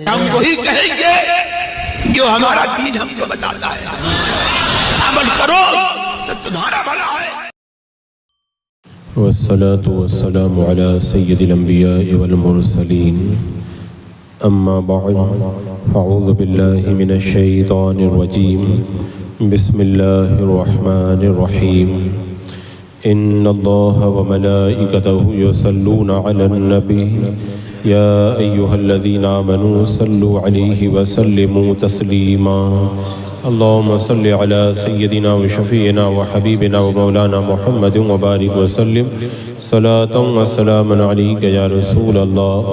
ہم وہی کہیں گے جو ہمارا دین ہم کو بتاتا ہے. عمل کرو تو تمہارا بھلا ہے. والصلاة والسلام على سيد الأنبياء والمرسلين. أما بعد فأعوذ بالله من الشيطان الرجيم. بسم الله الرحمن الرحيم. إن الله وملائكته يصلون على النبي يا أيها الذين آمنوا صلوا عليه وسلموا تسليما. اللهم صل على سيدنا وشفيعنا وحبيبنا ومولانا محمد وبارك وسلم صلاة وسلاما عليك يا رسول الله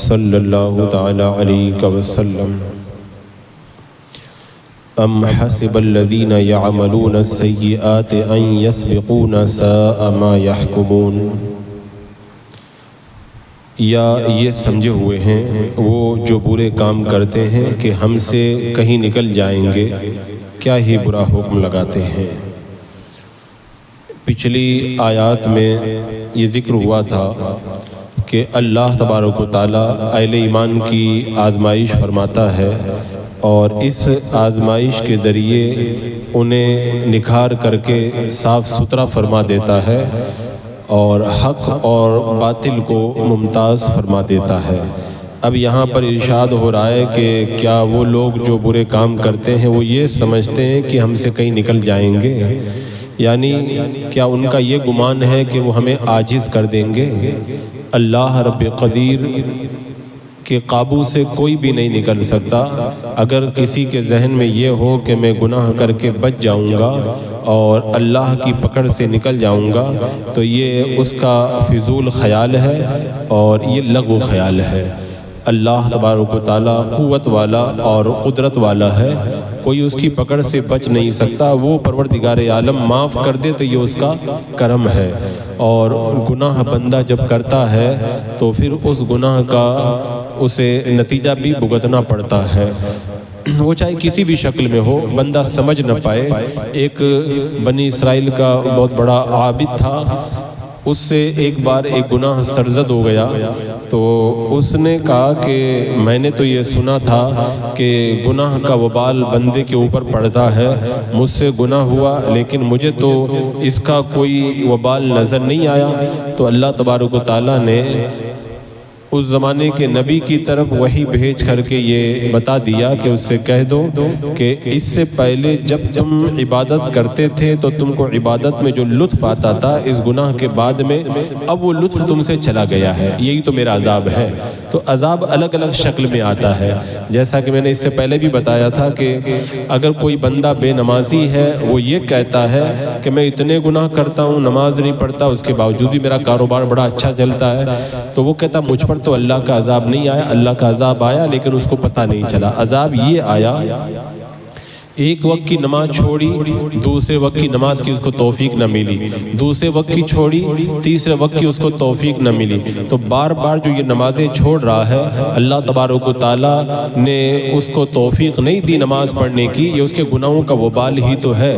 صلى الله تعالى عليك وسلم. أم حسب الذين يعملون السيئات أن يسبقونا ساء ما يحكمون. یا یہ سمجھے ہوئے ہیں وہ جو برے کام کرتے ہیں کہ ہم سے کہیں نکل جائیں گے، کیا ہی برا حکم لگاتے ہیں. پچھلی آیات میں یہ ذکر ہوا تھا کہ اللہ تبارک و تعالیٰ اہل ایمان کی آزمائش فرماتا ہے اور اس آزمائش کے ذریعے انہیں نکھار کر کے صاف ستھرا فرما دیتا ہے اور حق اور باطل کو ممتاز فرما دیتا ہے. اب یہاں پر ارشاد ہو رہا ہے کہ کیا وہ لوگ جو برے کام کرتے ہیں وہ یہ سمجھتے ہیں کہ ہم سے کہیں نکل جائیں گے، یعنی کیا ان کا یہ گمان ہے کہ وہ ہمیں عاجز کر دیں گے؟ اللہ رب قدیر کہ قابو سے کوئی بھی نہیں نکل سکتا. اگر کسی کے ذہن میں یہ ہو کہ میں گناہ کر کے بچ جاؤں گا اور اللہ کی پکڑ سے نکل جاؤں گا تو یہ اس کا فضول خیال ہے اور یہ لغو خیال ہے. اللہ تبارک و تعالیٰ قوت والا اور قدرت والا ہے، کوئی اس کی پکڑ سے بچ نہیں سکتا. وہ پروردگار عالم معاف کر دے تو یہ اس کا کرم ہے، اور گناہ بندہ جب کرتا ہے تو پھر اس گناہ کا اسے نتیجہ بھی بھگتنا پڑتا ہے، وہ چاہے کسی بھی شکل میں ہو، بندہ سمجھ نہ پائے. ایک بنی اسرائیل کا بہت بڑا عابد تھا، اس سے ایک بار ایک گناہ سرزد ہو گیا تو اس نے کہا کہ میں نے تو یہ سنا تھا کہ گناہ کا وبال بندے کے اوپر پڑتا ہے، مجھ سے گناہ ہوا لیکن مجھے تو اس کا کوئی وبال نظر نہیں آیا. تو اللہ تبارک و تعالیٰ نے اس زمانے کے نبی کی طرف وحی بھیج کر کے یہ بتا دیا کہ اس سے کہہ دو کہ اس سے پہلے جب تم عبادت کرتے تھے تو تم کو عبادت میں جو لطف آتا تھا اس گناہ کے بعد میں اب وہ لطف تم سے چلا گیا ہے، یہی تو میرا عذاب ہے. تو عذاب الگ الگ شکل میں آتا ہے، جیسا کہ میں نے اس سے پہلے بھی بتایا تھا کہ اگر کوئی بندہ بے نمازی ہے وہ یہ کہتا ہے کہ میں اتنے گناہ کرتا ہوں، نماز نہیں پڑھتا، اس کے باوجود بھی میرا کاروبار بڑا اچھا چلتا ہے، تو وہ کہتا مجھ پر تو اللہ کا عذاب نہیں آیا. اللہ کا عذاب آیا لیکن اس کو پتہ نہیں چلا. عذاب یہ آیا ایک وقت کی نماز چھوڑی، دوسرے وقت کی نماز کی اس کو توفیق نہ ملی، دوسرے وقت کی چھوڑی، تیسرے وقت کی اس کو توفیق نہ ملی. تو بار بار جو یہ نمازیں چھوڑ رہا ہے اللہ تبارک و تعالیٰ نے اس کو توفیق نہیں دی نماز پڑھنے کی. یہ اس کے گناہوں کا وبال ہی تو ہے.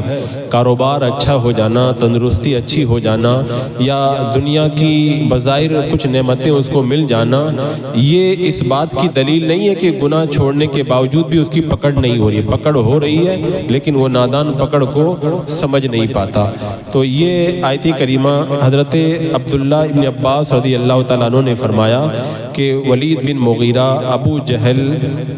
کاروبار اچھا ہو جانا، تندرستی اچھی ہو جانا، یا دنیا کی بظاہر کچھ نعمتیں اس کو مل جانا، یہ اس بات کی دلیل نہیں ہے کہ گناہ چھوڑنے کے باوجود بھی اس کی پکڑ نہیں ہو رہی ہے. پکڑ ہو رہی ہے لیکن وہ نادان پکڑ کو سمجھ نہیں پاتا. تو یہ آیت کریمہ حضرت عبداللہ ابن عباس رضی اللہ تعالیٰ عنہ نے فرمایا کہ ولید بن مغیرہ، ابو جہل،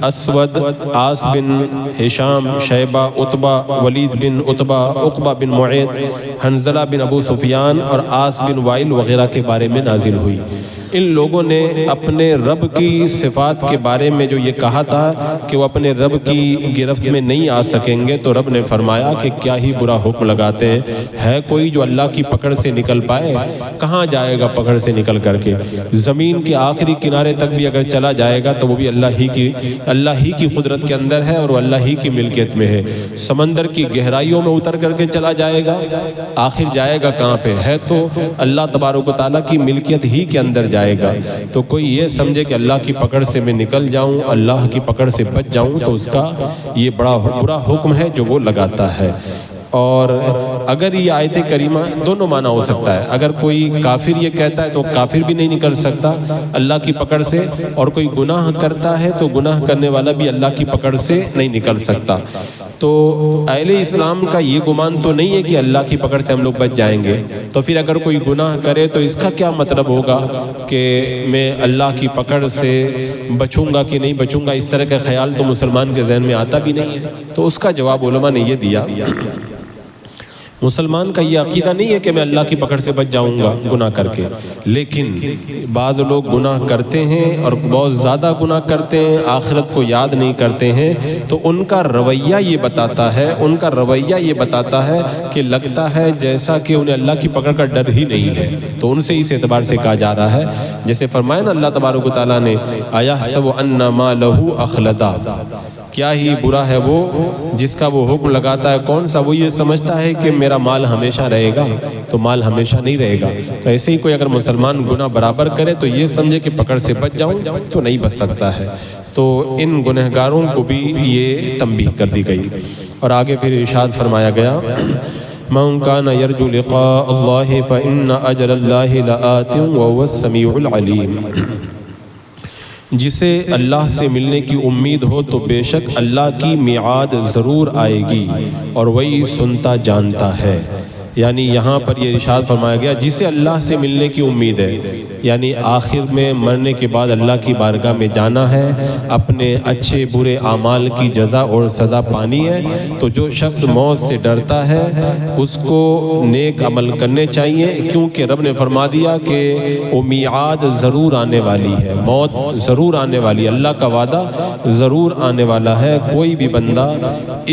اسود، عاص بن ہشام، شیبہ، عتبہ، ولید بن عتبہ، عقبہ بن معیط، حنظلہ بن ابو سفیان اور عاص بن وائل وغیرہ کے بارے میں نازل ہوئی. ان لوگوں نے اپنے رب کی صفات کے بارے میں جو یہ کہا تھا کہ وہ اپنے رب کی گرفت میں نہیں آ سکیں گے تو رب نے فرمایا کہ کیا ہی برا حکم لگاتے ہیں. ہے کوئی جو اللہ کی پکڑ سے نکل پائے؟ کہاں جائے گا پکڑ سے نکل کر کے؟ زمین کے آخری کنارے تک بھی اگر چلا جائے گا تو وہ بھی اللہ ہی کی قدرت کے اندر ہے اور وہ اللہ ہی کی ملکیت میں ہے. سمندر کی گہرائیوں میں اتر کر کے چلا جائے گا، آخر جائے گا کہاں پہ؟ ہے تو اللہ تبارک و تعالیٰ کی ملکیت ہی کے اندر جائے گا. تو کوئی یہ سمجھے کہ اللہ کی پکڑ سے میں نکل جاؤں، اللہ کی پکڑ سے بچ جاؤں، تو اس کا یہ بڑا برا حکم ہے جو وہ لگاتا ہے. اور اگر یہ آیت کریمہ دونوں معنی ہو سکتا ہے، اگر کوئی کافر یہ کہتا ہے تو کافر بھی نہیں نکل سکتا اللہ کی پکڑ سے، اور کوئی گناہ کرتا ہے تو گناہ کرنے والا بھی اللہ کی پکڑ سے نہیں نکل سکتا۔ تو اہل اسلام کا یہ گمان تو نہیں ہے کہ اللہ کی پکڑ سے ہم لوگ بچ جائیں گے، تو پھر اگر کوئی گناہ کرے تو اس کا کیا مطلب ہوگا کہ میں اللہ کی پکڑ سے بچوں گا کہ نہیں بچوں گا؟ اس طرح کا خیال تو مسلمان کے ذہن میں آتا بھی نہیں ہے۔ تو اس کا جواب علماء نے یہ دیا، مسلمان کا یہ عقیدہ نہیں ہے کہ میں اللہ کی پکڑ سے بچ جاؤں گا گناہ کر کے، لیکن بعض لوگ گناہ کرتے ہیں اور بہت زیادہ گناہ کرتے ہیں، آخرت کو یاد نہیں کرتے ہیں، تو ان کا رویہ یہ بتاتا ہے کہ لگتا ہے جیسا کہ انہیں اللہ کی پکڑ کا ڈر ہی نہیں ہے۔ تو ان سے اس اعتبار سے کہا جا رہا ہے، جیسے فرمایا نا اللہ تبارک و تعالیٰ نے اَيَحْسَبُ أَنَّ مَا لَهُ أَخْلَدًا، کیا ہی برا ہے وہ جس کا وہ حکم لگاتا ہے، کون سا؟ وہ یہ سمجھتا ہے کہ میرا مال ہمیشہ رہے گا، تو مال ہمیشہ نہیں رہے گا۔ تو ایسے ہی کوئی اگر مسلمان گناہ برابر کرے تو یہ سمجھے کہ پکڑ سے بچ جاؤں تو نہیں بچ سکتا ہے۔ تو ان گنہگاروں کو بھی یہ تنبیہ کر دی گئی، اور آگے پھر ارشاد فرمایا گیا مَن كَانَ يَرْجُو لِقَاءَ اللَّهِ فَإِنَّ أَجَلَ اللَّهِ لَآتٍ وَهُوَ السَّمِيعُ الْعَلِيمُ، جسے اللہ سے ملنے کی امید ہو تو بے شک اللہ کی میعاد ضرور آئے گی اور وہی سنتا جانتا ہے۔ یعنی یہاں پر یہ ارشاد فرمایا گیا جسے اللہ سے ملنے کی امید ہے، یعنی آخر میں مرنے کے بعد اللہ کی بارگاہ میں جانا ہے، اپنے اچھے برے اعمال کی جزا اور سزا پانی ہے، تو جو شخص موت سے ڈرتا ہے اس کو نیک عمل کرنے چاہیے، کیونکہ رب نے فرما دیا کہ وہ میعاد ضرور آنے والی ہے، موت ضرور آنے والی ہے، اللہ کا وعدہ ضرور آنے والا ہے۔ کوئی بھی بندہ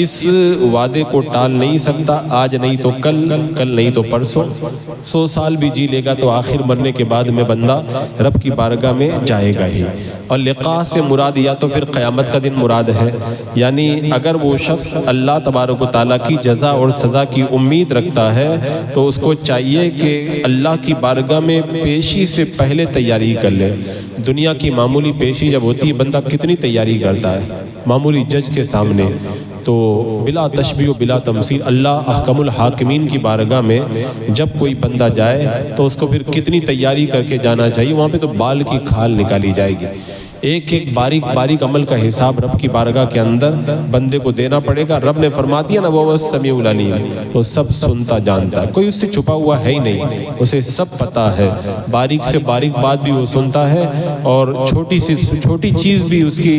اس وعدے کو ٹال نہیں سکتا، آج نہیں تو کل نہیں تو پرسوں، 100 سال بھی جی لے گا تو آخر مرنے کے بعد میں بندہ رب کی بارگاہ میں جائے گا ہی۔ اور لقاء سے مراد یا تو پھر قیامت کا دن مراد ہے، یعنی اگر وہ شخص اللہ تبارک و تعالیٰ کی جزا اور سزا کی امید رکھتا ہے تو اس کو چاہیے کہ اللہ کی بارگاہ میں پیشی سے پہلے تیاری کر لے۔ دنیا کی معمولی پیشی جب ہوتی ہے بندہ کتنی تیاری کرتا ہے معمولی جج کے سامنے، تو بلا تشبیہ و بلا تمثیل اللہ احکم الحاکمین کی بارگاہ میں جب کوئی بندہ جائے تو اس کو پھر کتنی تیاری کر کے جانا چاہیے، وہاں پہ تو بال کی کھال نکالی جائے گی، ایک ایک باریک باریک عمل کا حساب رب کی بارگاہ کے اندر بندے کو دینا پڑے گا۔ رب نے فرما دیا نا وہ السمیع العلیم، وہ سب سنتا جانتا ہے، کوئی اس سے چھپا ہوا ہے ہی نہیں، اسے سب پتا ہے، باریک سے باریک بات بھی وہ سنتا ہے، اور چھوٹی سے چھوٹی چیز بھی اس کی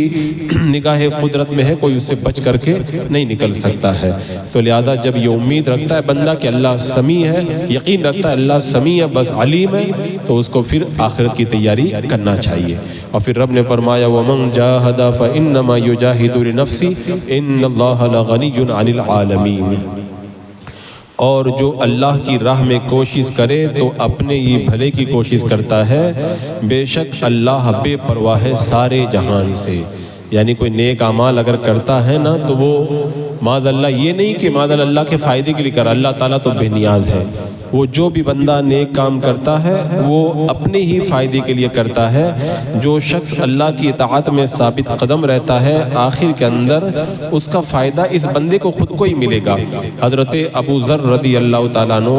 نگاہ قدرت میں ہے، کوئی اس سے بچ کر کے نہیں نکل سکتا ہے۔ تو لہذا جب یہ امید رکھتا ہے بندہ کہ اللہ سمیع ہے، یقین رکھتا ہے اللہ سمیع ہے بس علیم ہے، تو اس کو پھر آخرت کی تیاری کرنا چاہیے۔ اور پھر رب نے فرمایا وَمَن جَاهَدَ فَإِنَّمَا يُجَاهِدُ لِنَفْسِهِ إِنَّ اللَّهَ لَغَنِيٌّ عَنِ الْعَالَمِينَ، اور جو اللہ کی راہ میں کوشش کرے تو اپنے ہی بھلے کی کوشش کرتا ہے، بے شک اللہ بے پرواہ ہے سارے جہان سے۔ یعنی کوئی نیک اعمال اگر کرتا ہے نا تو وہ معاذ اللہ یہ نہیں کہ معاذ اللہ کے فائدے کے لیے کر، اللہ تعالیٰ تو بے نیاز ہے، وہ جو بھی بندہ نیک کام کرتا ہے وہ اپنے ہی فائدے کے لیے کرتا ہے۔ جو شخص اللہ کی اطاعت میں ثابت قدم رہتا ہے آخر کے اندر اس کا فائدہ اس بندے کو خود کو ہی ملے گا۔ حضرت ابو ذر رضی اللہ تعالیٰ عنہ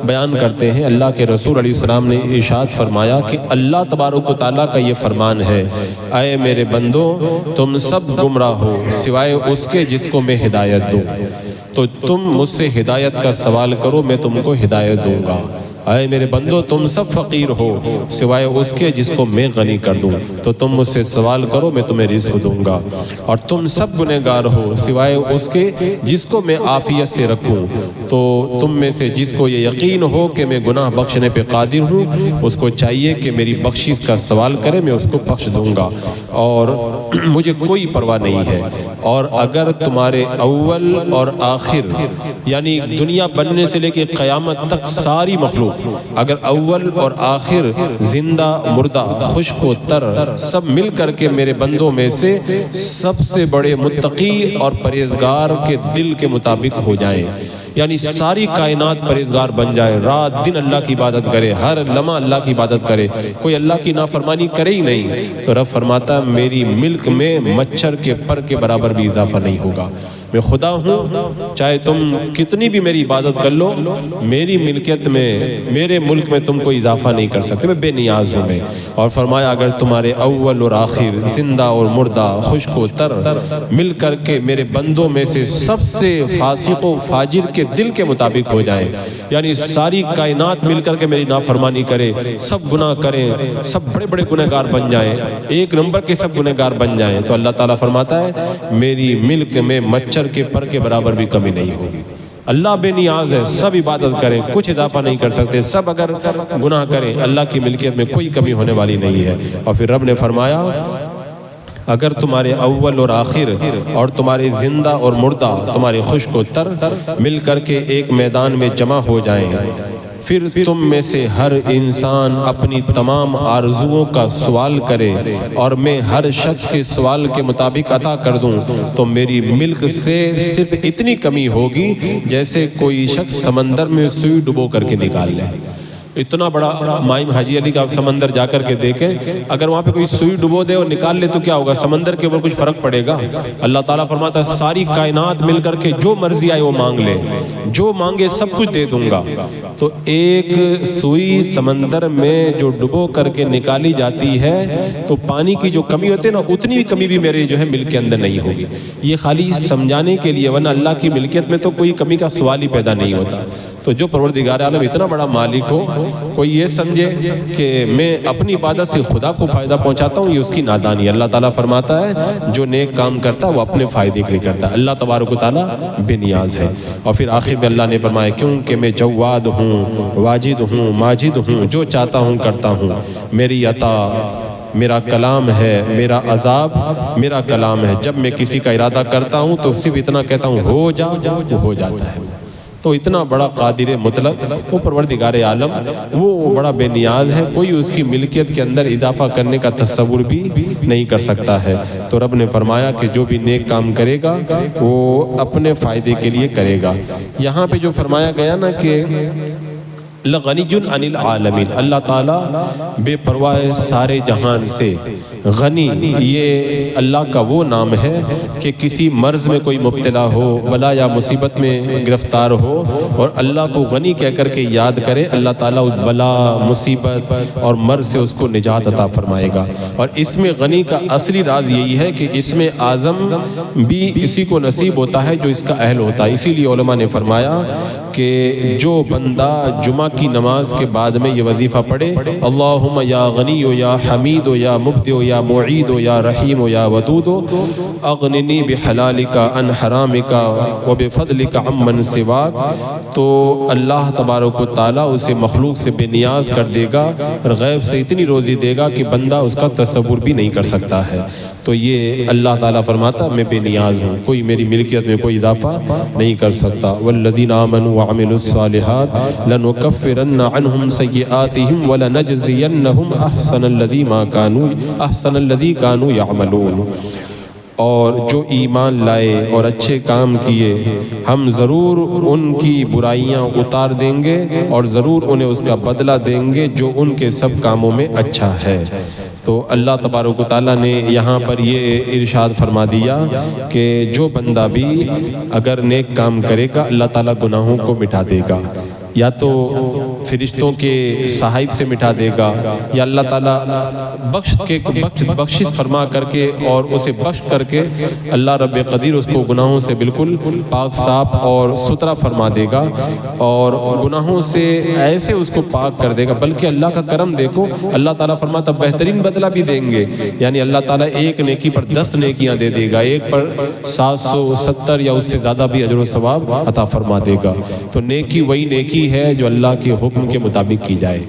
بیان کرتے ہیں اللہ کے رسول علیہ السلام نے ارشاد فرمایا کہ اللہ تبارک و تعالیٰ کا یہ فرمان ہے اے میرے بندو تم سب گمراہ ہو سوائے اس کے جس کو میں ہدایت دوں، تو تم مجھ سے ہدایت کا سوال کرو میں تم کو ہدایت دوں گا۔ اے میرے بندو تم سب فقیر ہو سوائے اس کے جس کو میں غنی کر دوں، تو تم مجھ سے سوال کرو میں تمہیں رزق دوں گا۔ اور تم سب گنہگار ہو سوائے اس کے جس کو میں عافیت سے رکھوں، تو تم میں سے جس کو یہ یقین ہو کہ میں گناہ بخشنے پہ قادر ہوں اس کو چاہیے کہ میری بخشش کا سوال کرے میں اس کو بخش دوں گا، اور مجھے کوئی پرواہ نہیں ہے۔ اور اگر تمہارے اول اور آخر یعنی دنیا بننے سے لے کے قیامت تک ساری مخلوق اگر اول اور آخر زندہ مردہ خشک و تر سب مل کر کے میرے بندوں میں سے سب سے بڑے متقی اور پرہیزگار کے دل کے مطابق ہو جائیں، یعنی ساری کائنات پرہیزگار بن جائے، رات دن اللہ کی عبادت کرے، ہر لمحہ اللہ کی عبادت کرے، کوئی اللہ کی نافرمانی کرے ہی نہیں، تو رب فرماتا ہے میری ملک میں مچھر کے پر کے برابر بھی اضافہ نہیں ہوگا۔ میں خدا ہوں، چاہے تم کتنی بھی میری عبادت کر لو، میری ملکیت میں، میرے ملک میں تم کوئی اضافہ نہیں کر سکتے، میں بے نیاز ہوں میں۔ اور فرمایا اگر تمہارے اول اور آخر، زندہ اور مردہ، خشک و تر مل کر کے میرے بندوں میں سے سب سے فاسق و فاجر کے دل کے مطابق ہو جائے، یعنی ساری کائنات مل کر کے میری نافرمانی کرے، سب گناہ کریں، سب بڑے بڑے گنہگار بن جائیں، ایک نمبر کے سب گنہگار بن جائیں، تو اللہ تعالیٰ فرماتا ہے میری ملک میں مچھر کے پر کے برابر بھی کمی نہیں ہوگی۔ اللہ بے نیاز ہے، سب عبادت کریں، کچھ اضافہ نہیں کر سکتے، سب اگر گناہ کریں، اللہ کی ملکیت میں کوئی کمی ہونے والی نہیں ہے۔ اور پھر رب نے فرمایا اگر تمہارے اول اور آخر اور تمہارے زندہ اور مردہ، تمہارے خشک و تر مل کر کے ایک میدان میں جمع ہو جائیں، پھر تم میں سے ہر انسان اپنی تمام آرزوؤں کا سوال کرے اور میں ہر شخص کے سوال کے مطابق عطا کر دوں، تو میری ملک سے صرف اتنی کمی ہوگی جیسے کوئی شخص سمندر میں سوئی ڈبو کر کے نکال لے۔ اتنا بڑا مائم حاجی علی کا سمندر جا کر کے دیکھیں، اگر وہاں پہ کوئی سوئی ڈبو دے اور نکال لے تو کیا ہوگا؟ سمندر کے اوپر کچھ فرق پڑے گا؟ اللہ تعالیٰ فرماتا ہے ساری کائنات مل کر کے جو مرضی آئے وہ مانگ لے، جو مانگے سب کچھ دے دوں گا۔ تو ایک سوئی سمندر میں جو ڈبو کر کے نکالی جاتی ہے تو پانی کی جو کمی ہوتی ہے نا، اتنی بھی کمی بھی میرے جو ہے ملک کے اندر نہیں ہوگی۔ یہ خالی سمجھانے کے لیے، ورنہ اللہ کی ملکیت میں تو کوئی کمی کا سوال ہی پیدا نہیں ہوتا۔ تو جو پروردگار عالم اتنا بڑا مالک ہو، کوئی یہ سمجھے کہ میں اپنی عبادت سے خدا کو فائدہ پہنچاتا ہوں، یہ اس کی نادانی۔ اللہ تعالیٰ فرماتا ہے جو نیک کام کرتا ہے وہ اپنے فائدے کے لیے کرتا ہے، اللہ تبارک و تعالیٰ بے نیاز ہے۔ اور پھر آخر میں اللہ نے فرمایا کیونکہ میں جواد ہوں، واجد ہوں، ماجد ہوں، جو چاہتا ہوں کرتا ہوں، میری عطا میرا کلام ہے، میرا عذاب میرا کلام ہے، جب میں کسی کا ارادہ کرتا ہوں تو صرف اتنا کہتا ہوں ہو جا، وہ ہو جاتا ہے۔ تو اتنا بڑا قادر مطلق وہ پروردگار عالم، وہ بڑا بے نیاز ہے، کوئی اس کی ملکیت کے اندر اضافہ کرنے کا تصور بھی نہیں کر سکتا ہے۔ تو رب نے فرمایا کہ جو بھی نیک کام کرے گا وہ اپنے فائدے کے لیے کرے گا۔ یہاں پہ جو فرمایا گیا نا کہ لغنی عن العالمین، اللہ تعالیٰ بے پرواہ سارے جہان سے، غنی یہ اللہ کا وہ نام ہے کہ کسی مرض میں کوئی مبتلا ہو، بلا یا مصیبت میں گرفتار ہو اور اللہ کو غنی کہہ کر کے یاد کرے، اللہ تعالیٰ اس بلا، مصیبت اور مرض سے اس کو نجات عطا فرمائے گا۔ اور اس میں غنی کا اصلی راز یہی ہے کہ اس میں اعظم بھی اسی کو نصیب ہوتا ہے جو اس کا اہل ہوتا ہے۔ اسی لیے علماء نے فرمایا کہ جو بندہ جمعہ کی نماز کے بعد میں یہ وظیفہ پڑھے، اللہم یا غنی و یا حمید و یا مبدع و یا معید و یا رحیم و یا ودود اغننی بحلالک عن حرامک و بفضلک عمن سواک، تو اللہ تبارک و تعالیٰ اسے مخلوق سے بے نیاز کر دے گا اور غیب سے اتنی روزی دے گا کہ بندہ اس کا تصور بھی نہیں کر سکتا ہے۔ تو یہ اللہ تعالیٰ فرماتا میں بے نیاز ہوں، کوئی میری ملکیت میں کوئی اضافہ نہیں کر سکتا۔ والذین آمنوا وعملوا الصالحات لنکفرن عنہم سیئاتہم ولنجزینہم احسن الذی کانوا یعملون، اور جو ایمان لائے اور اچھے کام کیے ہم ضرور ان کی برائیاں اتار دیں گے اور ضرور انہیں اس کا بدلہ دیں گے جو ان کے سب کاموں میں اچھا ہے۔ تو اللہ تبارک و تعالیٰ نے یہاں پر یہ ارشاد فرما دیا کہ جو بندہ بھی اگر نیک کام کرے گا اللہ تعالیٰ گناہوں کو مٹا دے گا، یا تو فرشتوں کے صحائف سے مٹا دے گا، یا اللہ تعالیٰ بخشش فرما کر کے اور اسے بخش کر کے اللہ رب قدیر اس کو گناہوں سے بالکل پاک صاف اور ستھرا فرما دے گا، اور گناہوں سے ایسے اس کو پاک کر دے گا۔ بلکہ اللہ کا کرم دیکھو، اللہ تعالیٰ فرماتا بہترین بدلہ بھی دیں گے، یعنی اللہ تعالیٰ ایک نیکی پر 10 نیکیاں دے دے گا، ایک پر 770 یا اس سے زیادہ بھی اجر و ثواب عطا فرما دے گا۔ تو نیکی وہی نیکی ہے جو اللہ کے حکم کے مطابق کی جائے،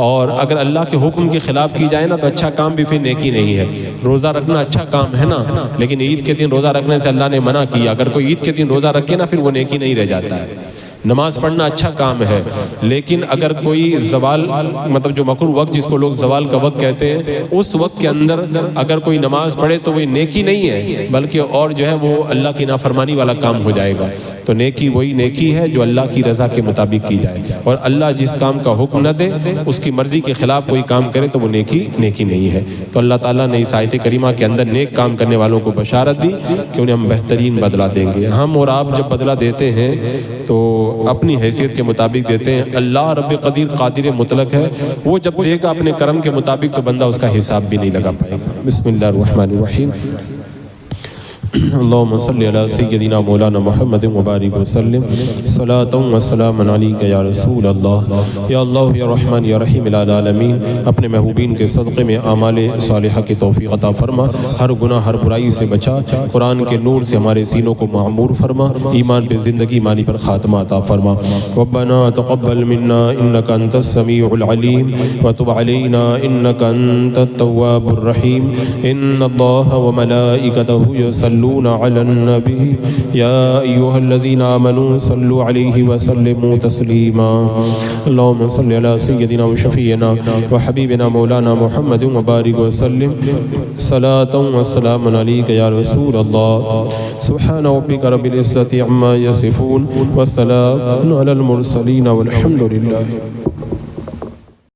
اور اگر اللہ کے حکم کے خلاف کی جائے نا تو اچھا کام بھی پھر نیکی نہیں ہے۔ روزہ رکھنا اچھا کام ہے نا، لیکن عید کے دن روزہ رکھنے سے اللہ نے منع کیا، اگر کوئی عید کے دن روزہ رکھے نا پھر وہ نیکی نہیں رہ جاتا ہے۔ نماز پڑھنا اچھا کام ہے، لیکن اگر کوئی زوال مطلب جو مکروہ وقت جس کو لوگ زوال کا وقت کہتے ہیں، اس وقت کے اندر اگر کوئی نماز پڑھے تو وہ نیکی نہیں ہے، بلکہ اور جو ہے وہ اللہ کی نافرمانی والا کام ہو جائے گا۔ تو نیکی وہی نیکی ہے جو اللہ کی رضا کے مطابق کی جائے، اور اللہ جس کام کا حکم نہ دے، اس کی مرضی کے خلاف کوئی کام کرے تو وہ نیکی نہیں ہے۔ تو اللہ تعالیٰ نے اس آیت کریمہ کے اندر نیک کام کرنے والوں کو بشارت دی کہ انہیں ہم بہترین بدلہ دیں گے۔ ہم اور آپ جب بدلہ دیتے ہیں تو اپنی حیثیت کے مطابق دیتے ہیں، اللہ رب قادر مطلق ہے، وہ جب دے گا اپنے کرم کے مطابق تو بندہ اس کا حساب بھی نہیں لگا پائے گا۔ بسم اللہ الرحمن الرحیم۔ اللہم صلی علی سیدنا مولانا محمد مبارک وسلم، صلاۃ و سلام علیک یا رسول اللہ، یا اللہ یا رحمان یا رحیم العالمین۔ اپنے محبوبین کے صدقے میں اعمال صالحہ کی توفیق عطا فرما، ہر گناہ ہر برائی سے بچا، قرآن کے نور سے ہمارے سینوں کو معمور فرما، ایمان پہ زندگی، ایمانی پر خاتمہ عطا فرما۔ ربنا تقبل منا انک انت السمیع العلیم وتب علینا انک انت التواب الرحیم۔ ان اللہ وملائکتہ یصلون على النبي يا أيها الذين آمنوا صلوا عليه وسلموا تسليما۔ اللهم صل على سيدنا وشفينا وحبيبنا مولانا محمد وبارك وسلم، صلاة وسلام عليك يا رسول الله۔ سبحان ربك رب العزة عما يصفون، والسلام على المرسلين، والحمد لله۔